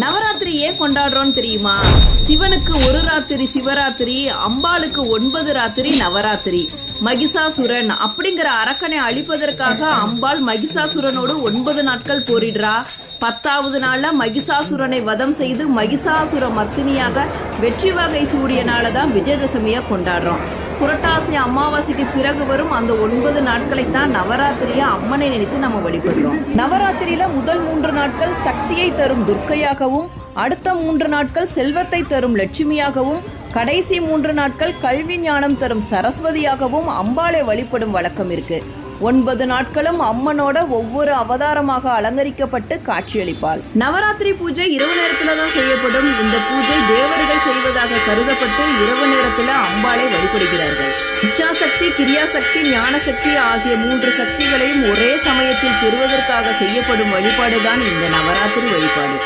நவராத்திரி ஏன் கொண்டாடுறோம் தெரியுமா? சிவனுக்கு ஒரு ராத்திரி சிவராத்திரி, அம்பாளுக்கு 9 ராத்திரி நவராத்திரி. மகிஷாசுரன் அப்படிங்கிற அரக்கனை அழிப்பதற்காக அம்பாள் மகிஷாசுரனோடு 9 நாட்கள் போரிடுறா. 10வது நாள்ல மகிஷாசுரனை வதம் செய்து மகிஷாசுர மர்த்தினியாக வெற்றி வகை சூடிய நாளதான் விஜயதசமியா கொண்டாடுறோம். புரட்டாசி அமாவாசைக்கு பிறகு வரும் அந்த 9 நாட்களை தான் நவராத்திரியா அம்மனை நினைத்து நம்ம வழிபடுறோம். நவராத்திரியில முதல் 3 நாட்கள் சக்தியை தரும் துர்க்கையாகவும், அடுத்த 3 நாட்கள் செல்வத்தை தரும் லட்சுமியாகவும், கடைசி 3 நாட்கள் கல்வி ஞானம் தரும் சரஸ்வதியாகவும் அம்பாளை வழிபடும் வழக்கம் இருக்கு. 9 நாட்களும் அம்மனோட ஒவ்வொரு அவதாரமாக அலங்கரிக்கப்பட்டு காட்சியளிப்பாள். நவராத்திரி பூஜை இரவு நேரத்துல தான் செய்யப்படும். இந்த பூஜை தேவர்கள் செய்வதாக கருதப்பட்டு இரவு நேரத்துல அம்பாளை வழிபடுகிறார்கள். இச்சாசக்தி, கிரியாசக்தி, ஞானசக்தி ஆகிய 3 சக்திகளையும் ஒரே சமயத்தில் பெறுவதற்காக செய்யப்படும் வழிபாடுதான் இந்த நவராத்திரி வழிபாடு.